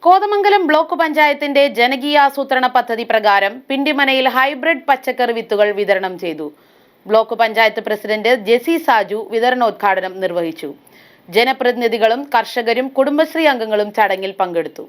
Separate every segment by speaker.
Speaker 1: Kothamangalam block പഞ്ചായത്തിന്റെ ജനകീയാസൂത്രണ പദ്ധതി പ്രകാരം പിണ്ടിമനയിൽ ഹൈബ്രിഡ് പച്ചക്കറി വിത്തുകൾ വിതരണം ചെയ്തു. ബ്ലോക്ക് പഞ്ചായത്ത് പ്രസിഡന്റ് ജെസി സാജു വിതരണോദ്ഘാടനം നിർവഹിച്ചു. ജനപ്രതിനിധികളും കർഷകരും കുടുംബശ്രീ അംഗങ്ങളും ചടങ്ങിൽ പങ്കെടുത്തു.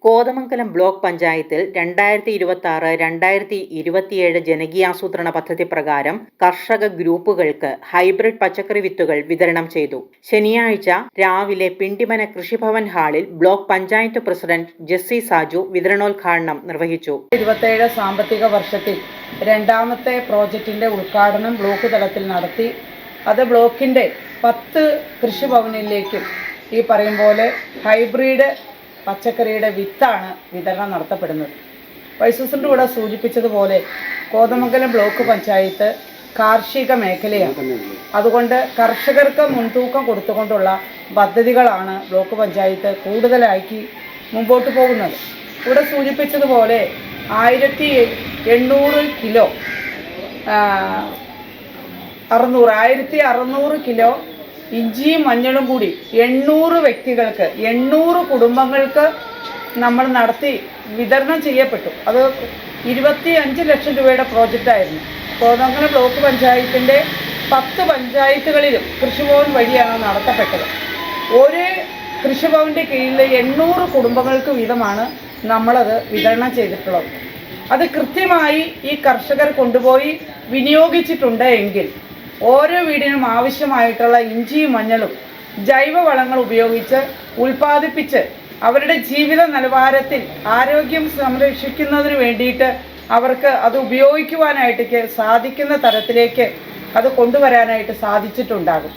Speaker 2: കോതമംഗലം ബ്ലോക്ക് പഞ്ചായത്തിൽ 2026-2027 ജനകീയാസൂത്രണ പദ്ധതി പ്രകാരം കർഷക ഗ്രൂപ്പുകൾക്ക് ഹൈബ്രിഡ് പച്ചക്കറി വിത്തുകൾ വിതരണം ചെയ്തു. ശനിയാഴ്ച രാവിലെ പിണ്ടിമന കൃഷിഭവൻ ഹാളിൽ ബ്ലോക്ക് പഞ്ചായത്ത് പ്രസിഡന്റ് ജെസ്സി സാജു വിതരണോദ്ഘാടനം നിർവഹിച്ചു.
Speaker 3: 27 സാമ്പത്തിക വർഷത്തിൽ രണ്ടാമത്തെ പ്രോജക്റ്റിന്റെ ഉദ്ഘാടനം ബ്ലോക്ക് തലത്തിൽ നടത്തി. അത് ബ്ലോക്കിന്റെ 10 കൃഷിഭവനിലേക്കും ഈ പറയും പോലെ ഹൈബ്രിഡ് പച്ചക്കറിയുടെ വിത്താണ് വിതരണം നടത്തപ്പെടുന്നത്. വൈസ് പ്രസിഡന്റ് ഇവിടെ സൂചിപ്പിച്ചതുപോലെ കോതമംഗലം ബ്ലോക്ക് പഞ്ചായത്ത് കാർഷിക മേഖലയാണ്. അതുകൊണ്ട് കർഷകർക്ക് മുൻതൂക്കം കൊടുത്തുകൊണ്ടുള്ള പദ്ധതികളാണ് ബ്ലോക്ക് പഞ്ചായത്ത് കൂടുതലാക്കി മുമ്പോട്ട് പോകുന്നത്. ഇവിടെ സൂചിപ്പിച്ചതുപോലെ 1800 കിലോ 1600 കിലോ ഇഞ്ചിയും മഞ്ഞളും കൂടി 800 വ്യക്തികൾക്ക് 800 കുടുംബങ്ങൾക്ക് നമ്മൾ നടത്തി വിതരണം ചെയ്യപ്പെട്ടു. അത് 25 ലക്ഷം രൂപയുടെ പ്രോജക്റ്റായിരുന്നു. കോതമംഗലം ബ്ലോക്ക് പഞ്ചായത്തിൻ്റെ 10 പഞ്ചായത്തുകളിലും കൃഷിഭവൻ വഴിയാണ് നടത്തപ്പെട്ടത്. ഒരു കൃഷിഭവൻ്റെ കീഴിൽ 800 കുടുംബങ്ങൾക്ക് വീതമാണ് നമ്മളത് വിതരണം ചെയ്തിട്ടുള്ളത്. അത് കൃത്യമായി ഈ കർഷകർ കൊണ്ടുപോയി വിനിയോഗിച്ചിട്ടുണ്ട് എങ്കിൽ ഓരോ വീടിനും ആവശ്യമായിട്ടുള്ള ഇഞ്ചിയും മഞ്ഞളും ജൈവവളങ്ങൾ ഉപയോഗിച്ച് ഉൽപ്പാദിപ്പിച്ച് അവരുടെ ജീവിത നിലവാരത്തിൽ ആരോഗ്യം സംരക്ഷിക്കുന്നതിന് വേണ്ടിയിട്ട് അവർക്ക് അത് ഉപയോഗിക്കുവാനായിട്ട് സാധിക്കുന്ന തരത്തിലേക്ക് അത് കൊണ്ടുവരാനായിട്ട് സാധിച്ചിട്ടുണ്ടാകും.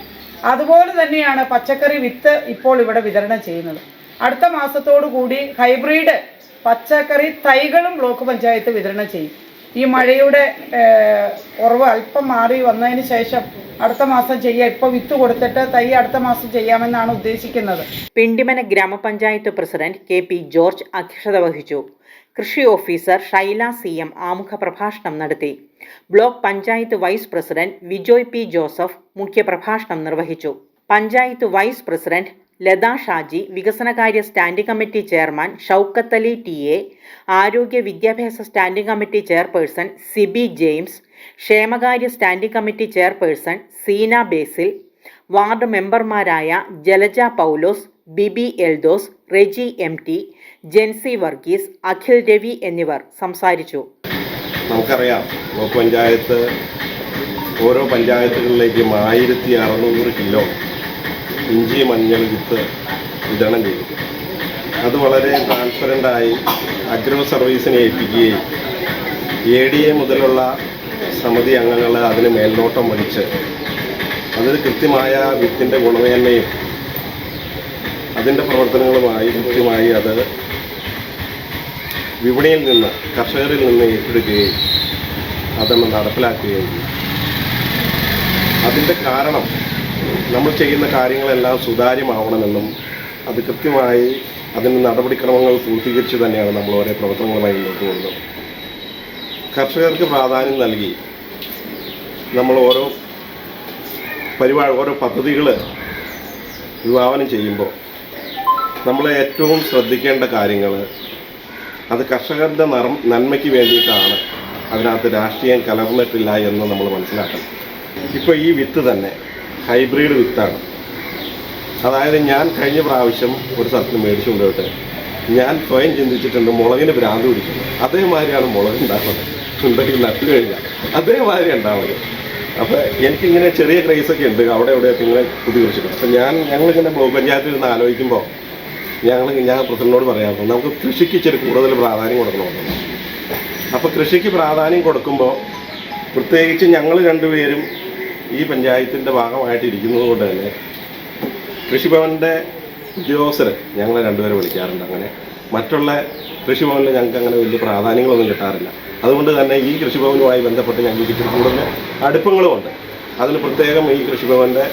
Speaker 3: അതുപോലെ തന്നെയാണ് പച്ചക്കറി വിത്ത് ഇപ്പോൾ ഇവിടെ വിതരണം ചെയ്യുന്നത്. അടുത്ത മാസത്തോടു കൂടി ഹൈബ്രിഡ് പച്ചക്കറി തൈകളും ബ്ലോക്ക് പഞ്ചായത്ത് വിതരണം ചെയ്യും. ഈ മഴയുടെ കുറവ് അല്പം മാറി വന്നതിന് ശേഷം അടുത്ത മാസം ചെയ്യാം. ഇപ്പോൾ വിത്ത് കൊടുത്തിട്ട് തൈ അടുത്ത മാസം ചെയ്യാമെന്നാണ് ഉദ്ദേശിക്കുന്നത്.
Speaker 2: പിണ്ടിമന ഗ്രാമപഞ്ചായത്ത് പ്രസിഡന്റ് KP ജോർജ് അധ്യക്ഷത വഹിച്ചു. കൃഷി ഓഫീസർ ഷൈല CM ആമുഖ പ്രഭാഷണം നടത്തി. Block panchayat vice president Vijoy P Joseph മുഖ്യപ്രഭാഷണം നിർവഹിച്ചു. പഞ്ചായത്ത് വൈസ് പ്രസിഡന്റ് ലത ഷാജി, വികസനകാര്യ standing committee chairman Shoukath Ali TA, ആരോഗ്യ വിദ്യാഭ്യാസ standing committee chairperson Sibi James, ക്ഷേമകാര്യ standing committee chairperson Seena Basil, ward മെമ്പർമാരായ ജലജ പൗലോസ്, ബിബി എൽദോസ്, റെജി MT, ജെൻസി വർഗീസ്, അഖിൽ രവി എന്നിവർ സംസാരിച്ചു.
Speaker 4: നമുക്കറിയാം, ബ്ലോക്ക് പഞ്ചായത്ത് ഓരോ പഞ്ചായത്തുകളിലേക്കും 1600 കിലോ ഇഞ്ചി മഞ്ഞൾ വിത്ത് വിതരണം ചെയ്തു. അത് വളരെ ട്രാൻസ്പെറൻ്റായി അഗ്രോ സർവീസിനെ ഏൽപ്പിക്കുകയും ADA മുതലുള്ള സമിതി അംഗങ്ങൾ അതിന് മേൽനോട്ടം വഹിച്ച് അതിൽ കൃത്യമായ വിത്തിൻ്റെ ഗുണമേന്മയും അതിൻ്റെ പ്രവർത്തനങ്ങളുമായി കൃത്യമായി അത് വിപണിയിൽ നിന്ന് കർഷകരിൽ നിന്ന് ഏറ്റെടുക്കുകയും അതൊന്ന് നടപ്പിലാക്കുകയും ചെയ്യും. അതിൻ്റെ കാരണം നമ്മൾ ചെയ്യുന്ന കാര്യങ്ങളെല്ലാം സുതാര്യമാവണമെന്നും അത് കൃത്യമായി അതിന് നടപടിക്രമങ്ങൾ പൂർത്തീകരിച്ച് തന്നെയാണ് നമ്മൾ ഓരോ പ്രവർത്തനങ്ങളുമായി മുന്നോട്ട് പോകുന്നത്. കർഷകർക്ക് പ്രാധാന്യം നൽകി നമ്മൾ ഓരോ പദ്ധതികൾ വിഭാവനം ചെയ്യുമ്പോൾ നമ്മൾ ഏറ്റവും ശ്രദ്ധിക്കേണ്ട കാര്യങ്ങൾ അത് കർഷകരുടെ നന്മയ്ക്ക് വേണ്ടിയിട്ടാണ്. അതിനകത്ത് രാഷ്ട്രീയം കലർന്നിട്ടില്ല എന്ന് നമ്മൾ മനസ്സിലാക്കണം. ഇപ്പോൾ ഈ വിത്ത് തന്നെ ഹൈബ്രിഡ് വിത്താണ്. അതായത് ഞാൻ കഴിഞ്ഞ പ്രാവശ്യം ഒരു സ്ഥലത്ത് മേടിച്ചു കൊണ്ടുപോയിട്ട് ഞാൻ സ്വയം ചിന്തിച്ചിട്ടുണ്ട്, മുളകിന് ഭ്രാന്ത് പിടിക്കുന്നു. അതേമാതിരിയാണ് മുളക് ഉണ്ടാകുന്നത്. ഉണ്ടെങ്കിൽ നട്ടു കഴിഞ്ഞാൽ അതേമാതിരി ഉണ്ടാവുന്നത്. അപ്പോൾ എനിക്കിങ്ങനെ ചെറിയ ക്രൈസൊക്കെ ഉണ്ട് അവിടെ എവിടെയൊക്കെ ഇങ്ങനെ കുതികുറിച്ചിട്ടുണ്ട്. അപ്പോൾ ഞങ്ങളിങ്ങനെ ബ്ലോക്ക് പഞ്ചായത്തിൽ നിന്ന് ആലോചിക്കുമ്പോൾ ഞാൻ പ്രസിഡന്റിനോട് പറയാറുണ്ട്, നമുക്ക് കൃഷിക്ക് ഇച്ചിരി കൂടുതൽ പ്രാധാന്യം കൊടുക്കണമെന്ന്. അപ്പോൾ കൃഷിക്ക് പ്രാധാന്യം കൊടുക്കുമ്പോൾ പ്രത്യേകിച്ച് ഞങ്ങൾ രണ്ടുപേരും ഈ പഞ്ചായത്തിൻ്റെ ഭാഗമായിട്ട് ഇരിക്കുന്നത് കൊണ്ട് തന്നെ കൃഷിഭവൻ്റെ ഉദ്യോഗസ്ഥർ ഞങ്ങളെ രണ്ടുപേരെ വിളിക്കാറുണ്ട്. അങ്ങനെ മറ്റുള്ള കൃഷിഭവനിൽ ഞങ്ങൾക്ക് അങ്ങനെ വലിയ പ്രാധാന്യങ്ങളൊന്നും കിട്ടാറില്ല. അതുകൊണ്ട് തന്നെ ഈ കൃഷിഭവനുമായി ബന്ധപ്പെട്ട് ഞങ്ങൾക്ക് ഇച്ചിരി കൂടുതൽ അടുപ്പങ്ങളുമുണ്ട്. അതിന് പ്രത്യേകം ഈ കൃഷിഭവൻ്റെ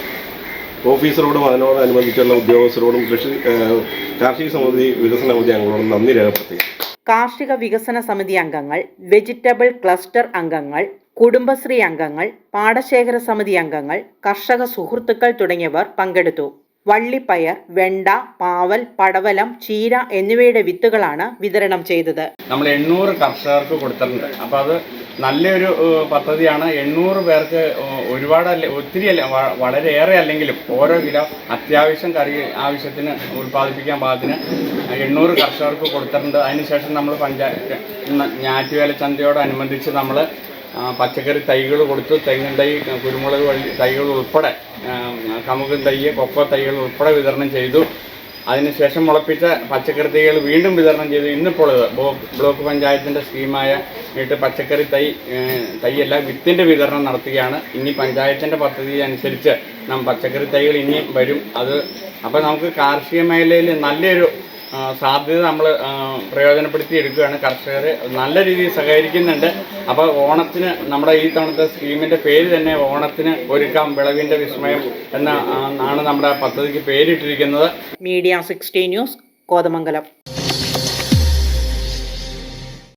Speaker 4: ഓഫീസറോടും അതിനോടനുബന്ധിച്ചുള്ള ഉദ്യോഗസ്ഥരോടും കാർഷിക സമിതി വികസന സമിതി അംഗങ്ങളോടും നന്ദി രേഖപ്പെടുത്തി.
Speaker 2: കാർഷിക വികസന സമിതി അംഗങ്ങൾ, വെജിറ്റബിൾ ക്ലസ്റ്റർ അംഗങ്ങൾ, കുടുംബശ്രീ അംഗങ്ങൾ, പാടശേഖര സമിതി അംഗങ്ങൾ, കർഷക സുഹൃത്തുക്കൾ തുടങ്ങിയവർ പങ്കെടുത്തു. വള്ളിപ്പയർ, വെണ്ട, പാവൽ, പടവലം, ചീര എന്നിവയുടെ വിത്തുകളാണ് വിതരണം ചെയ്തത്.
Speaker 5: നമ്മൾ 800 കർഷകർക്ക് കൊടുത്തിട്ടുണ്ട്. അപ്പോൾ അത് നല്ലൊരു പദ്ധതിയാണ്. 800 പേർക്ക് ഒത്തിരി അല്ല, വളരെയേറെ അല്ലെങ്കിലും ഓരോ കിലോ അത്യാവശ്യം കറി ആവശ്യത്തിന് ഉൽപ്പാദിപ്പിക്കാൻ പാകത്തിന് 800 കർഷകർക്ക് കൊടുത്തിട്ടുണ്ട്. അതിനുശേഷം നമ്മൾ പഞ്ചായത്ത് ഞാറ്റുവേല ചന്തയോടനുബന്ധിച്ച് നമ്മൾ പച്ചക്കറി തൈകൾ കൊടുത്തു. തെങ്ങിൻ തൈ, കുരുമുളക് തൈകൾ ഉൾപ്പെടെ, കമുകൻ തൈ, കൊക്കോ തൈകൾ ഉൾപ്പെടെ വിതരണം ചെയ്തു. അതിനുശേഷം മുളപ്പിച്ച പച്ചക്കറി തൈകൾ വീണ്ടും വിതരണം ചെയ്തു. ഇന്നിപ്പോൾ ബ്ലോക്ക് പഞ്ചായത്തിൻ്റെ സ്കീമായ പച്ചക്കറി തൈയല്ല വിത്തിൻ്റെ വിതരണം നടത്തുകയാണ്. ഇനി പഞ്ചായത്തിൻ്റെ പദ്ധതി അനുസരിച്ച് പച്ചക്കറി തൈകൾ ഇനി വരും. അപ്പോൾ നമുക്ക് കാർഷിക മേഖലയിൽ നല്ലൊരു സാധ്യത നമ്മൾ പ്രയോജനപ്പെടുത്തിയെടുക്കുകയാണ്. കർഷകർ നല്ല രീതിയിൽ സഹകരിക്കുന്നുണ്ട്. അപ്പോൾ ഓണത്തിന് നമ്മുടെ ഈ തവണത്തെ സ്കീമിൻ്റെ പേര് തന്നെ ഓണത്തിന് ഒരുക്കാം വിളവിൻ്റെ വിസ്മയം എന്നാണ് നമ്മുടെ പദ്ധതിക്ക് പേരിട്ടിരിക്കുന്നത്.
Speaker 2: Media 60 news, Kothamangalam.